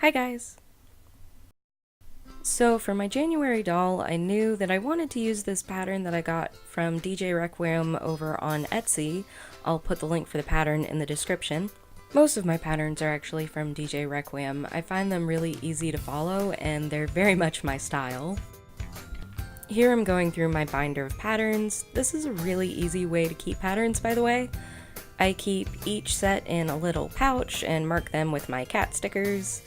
Hi guys! So for my January doll, I knew that I wanted to use this pattern that I got from DJ Requiem over on Etsy. I'll put the link for the pattern in the description. Most of my patterns are actually from DJ Requiem. I find them really easy to follow and they're very much my style. Here I'm going through my binder of patterns. This is a really easy way to keep patterns, by the way. I keep each set in a little pouch and mark them with my cat stickers.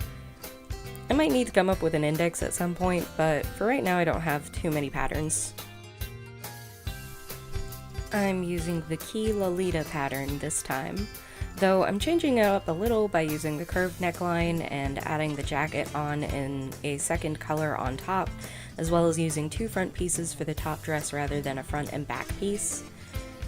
I might need to come up with an index at some point, but for right now I don't have too many patterns. I'm using the qi-lolita pattern this time, though I'm changing it up a little by using the curved neckline and adding the jacket on in a second color on top, as well as using two front pieces for the top dress rather than a front and back piece.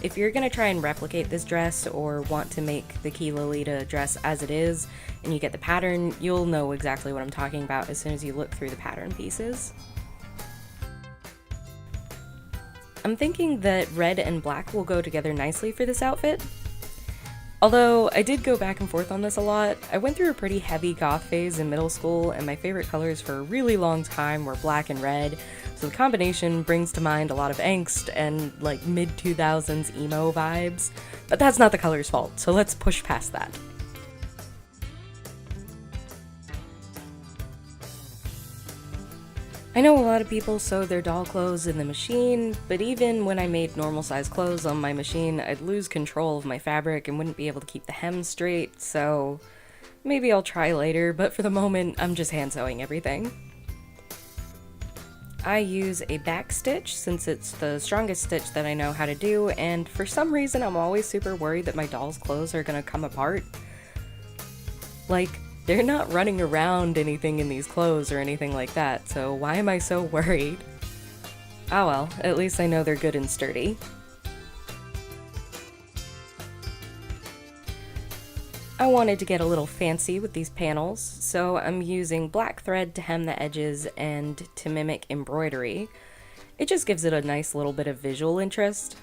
If you're going to try and replicate this dress or want to make the qi-lolita dress as it is, and you get the pattern, you'll know exactly what I'm talking about as soon as you look through the pattern pieces. I'm thinking that red and black will go together nicely for this outfit. Although I did go back and forth on this a lot, I went through a pretty heavy goth phase in middle school and my favorite colors for a really long time were black and red, so the combination brings to mind a lot of angst and like mid-2000s emo vibes, but that's not the color's fault, so let's push past that. I know a lot of people sew their doll clothes in the machine, but even when I made normal size clothes on my machine, I'd lose control of my fabric and wouldn't be able to keep the hem straight, so maybe I'll try later, but for the moment, I'm just hand sewing everything. I use a back stitch since it's the strongest stitch that I know how to do, and for some reason I'm always super worried that my doll's clothes are gonna come apart. Like, they're not running around anything in these clothes or anything like that, so why am I so worried? Ah well, at least I know they're good and sturdy. I wanted to get a little fancy with these panels, so I'm using black thread to hem the edges and to mimic embroidery. It just gives it a nice little bit of visual interest.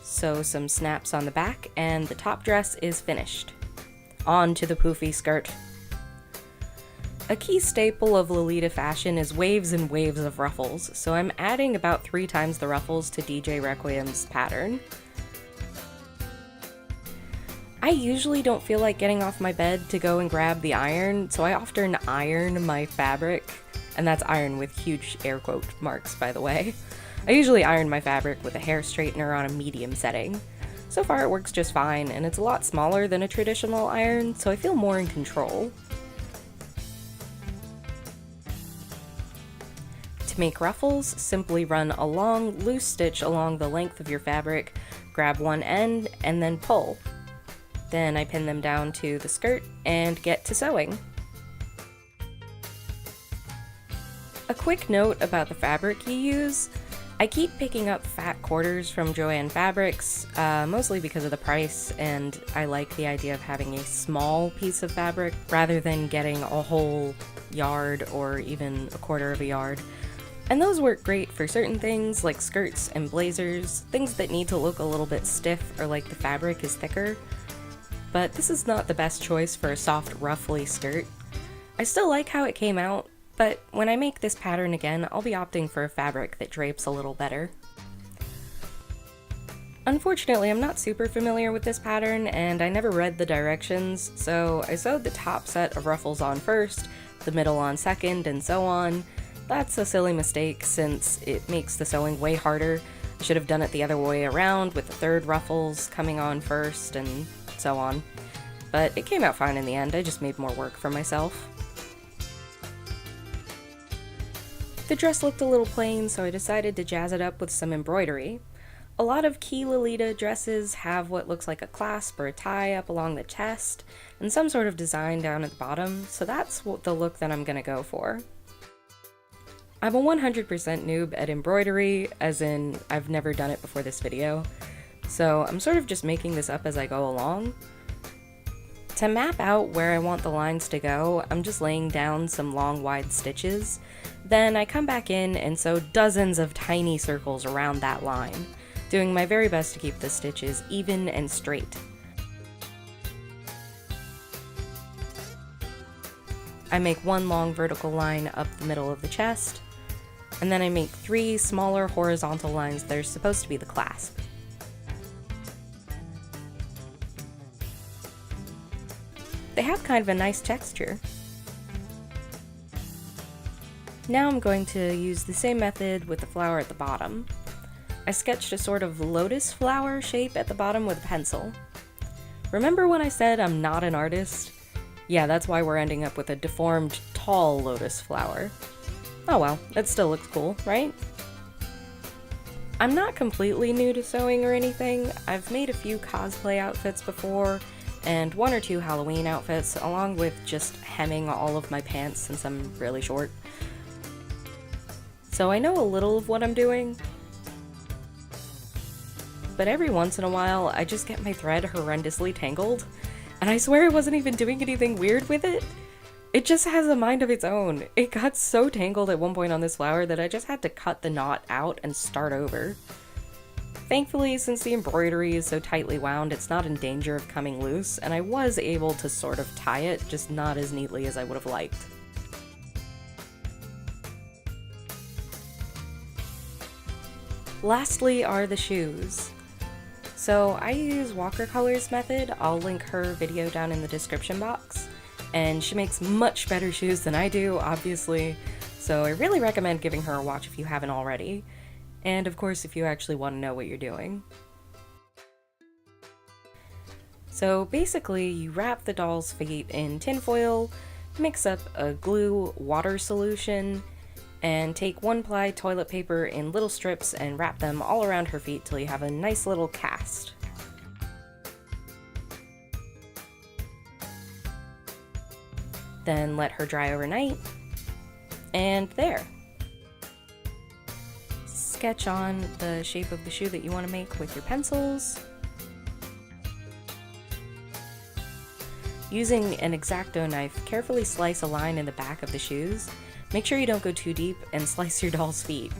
So some snaps on the back, and the top dress is finished. On to the poofy skirt. A key staple of Lolita fashion is waves and waves of ruffles, so I'm adding about 3 times the ruffles to DJ Requiem's pattern. I usually don't feel like getting off my bed to go and grab the iron, so I often iron my fabric, and that's iron with huge air quote marks, by the way. I usually iron my fabric with a hair straightener on a medium setting. So far it works just fine, and it's a lot smaller than a traditional iron, so I feel more in control. To make ruffles, simply run a long, loose stitch along the length of your fabric, grab one end, and then pull. Then I pin them down to the skirt and get to sewing. A quick note about the fabric you use. I keep picking up fat quarters from Joann Fabrics, mostly because of the price, and I like the idea of having a small piece of fabric rather than getting a whole yard or even a quarter of a yard. And those work great for certain things like skirts and blazers, things that need to look a little bit stiff or like the fabric is thicker. But this is not the best choice for a soft, ruffly skirt. I still like how it came out, but when I make this pattern again, I'll be opting for a fabric that drapes a little better. Unfortunately, I'm not super familiar with this pattern, and I never read the directions, so I sewed the top set of ruffles on first, the middle on second, and so on. That's a silly mistake since it makes the sewing way harder. I should have done it the other way around with the third ruffles coming on first, and so on. But it came out fine in the end, I just made more work for myself. The dress looked a little plain, so I decided to jazz it up with some embroidery. A lot of qi-lolita dresses have what looks like a clasp or a tie up along the chest, and some sort of design down at the bottom, so that's the look that I'm gonna go for. I'm a 100% noob at embroidery, as in I've never done it before this video, so I'm sort of just making this up as I go along. To map out where I want the lines to go, I'm just laying down some long wide stitches. Then I come back in and sew dozens of tiny circles around that line. doing my very best to keep the stitches even and straight. I make one long vertical line up the middle of the chest, and then I make 3 smaller horizontal lines that are supposed to be the clasp. They have kind of a nice texture. Now I'm going to use the same method with the flower at the bottom. I sketched a sort of lotus flower shape at the bottom with a pencil. Remember when I said I'm not an artist? Yeah, that's why we're ending up with a deformed, tall lotus flower. Oh well, it still looks cool, right? I'm not completely new to sewing or anything. I've made a few cosplay outfits before, and 1 or 2 Halloween outfits, along with just hemming all of my pants since I'm really short. So I know a little of what I'm doing, but every once in a while I just get my thread horrendously tangled, and I swear I wasn't even doing anything weird with it. It just has a mind of its own. It got so tangled at one point on this flower that I just had to cut the knot out and start over. Thankfully, since the embroidery is so tightly wound, it's not in danger of coming loose, and I was able to sort of tie it, just not as neatly as I would have liked. Lastly are the shoes. So I use Watercolor's method. I'll link her video down in the description box, and she makes much better shoes than I do, obviously, so I really recommend giving her a watch if you haven't already, and of course if you actually want to know what you're doing. So basically you wrap the doll's feet in tinfoil, mix up a glue water solution, and take 1-ply toilet paper in little strips and wrap them all around her feet till you have a nice little cast. Then let her dry overnight, and there. Sketch on the shape of the shoe that you want to make with your pencils. Using an X-Acto knife, carefully slice a line in the back of the shoes. Make sure you don't go too deep and slice your doll's feet.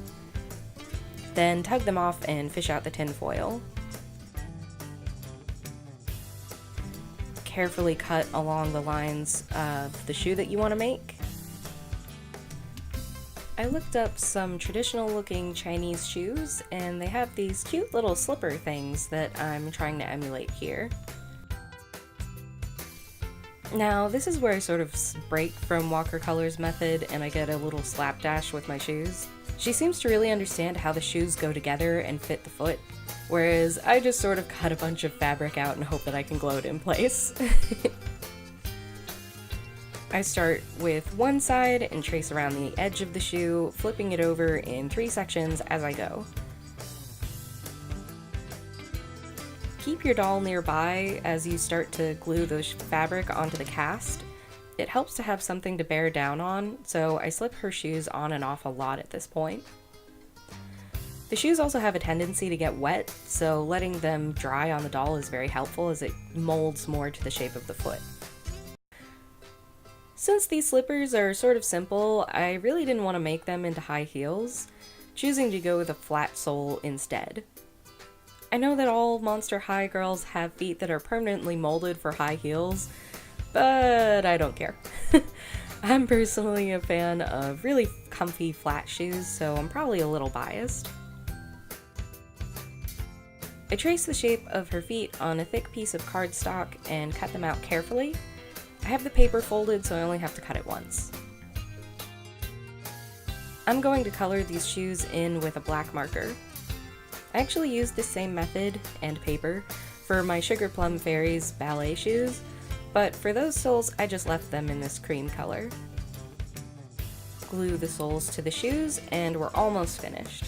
Then tug them off and fish out the tinfoil. Carefully cut along the lines of the shoe that you want to make. I looked up some traditional looking Chinese shoes, and they have these cute little slipper things that I'm trying to emulate here. Now, this is where I sort of break from Watercolor's method and I get a little slapdash with my shoes. She seems to really understand how the shoes go together and fit the foot, whereas I just sort of cut a bunch of fabric out and hope that I can glue it in place. I start with one side and trace around the edge of the shoe, flipping it over in 3 sections as I go. Keep your doll nearby as you start to glue the fabric onto the cast. It helps to have something to bear down on, so I slip her shoes on and off a lot at this point. The shoes also have a tendency to get wet, so letting them dry on the doll is very helpful as it molds more to the shape of the foot. Since these slippers are sort of simple, I really didn't want to make them into high heels, choosing to go with a flat sole instead. I know that all Monster High girls have feet that are permanently molded for high heels, but I don't care. I'm personally a fan of really comfy flat shoes, so I'm probably a little biased. I trace the shape of her feet on a thick piece of cardstock and cut them out carefully. I have the paper folded, so I only have to cut it once. I'm going to color these shoes in with a black marker. I actually used the same method and paper for my Sugar Plum Fairies ballet shoes, but for those soles I just left them in this cream color. Glue the soles to the shoes and we're almost finished.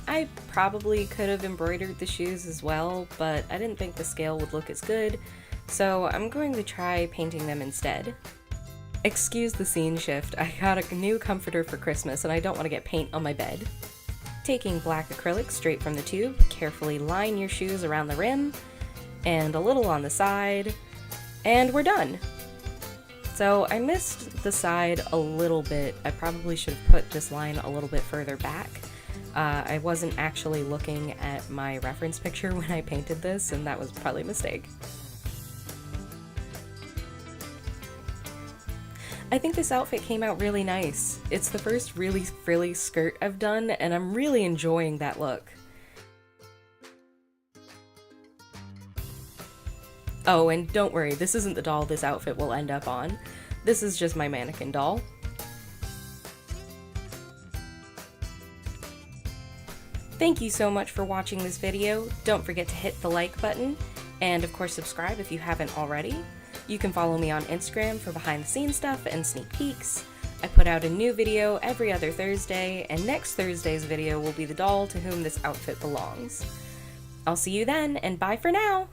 I probably could have embroidered the shoes as well, but I didn't think the scale would look as good, so I'm going to try painting them instead. Excuse the scene shift, I got a new comforter for Christmas and I don't want to get paint on my bed. Taking black acrylic straight from the tube, carefully line your shoes around the rim, and a little on the side, and we're done! So I missed the side a little bit. I probably should have put this line a little bit further back, I wasn't actually looking at my reference picture when I painted this, and that was probably a mistake. I think this outfit came out really nice. It's the first really frilly skirt I've done, and I'm really enjoying that look. Oh, and don't worry, this isn't the doll this outfit will end up on. This is just my mannequin doll. Thank you so much for watching this video. Don't forget to hit the like button, and of course subscribe if you haven't already. You can follow me on Instagram for behind the scenes stuff and sneak peeks. I put out a new video every other Thursday, and next Thursday's video will be the doll to whom this outfit belongs. I'll see you then, and bye for now!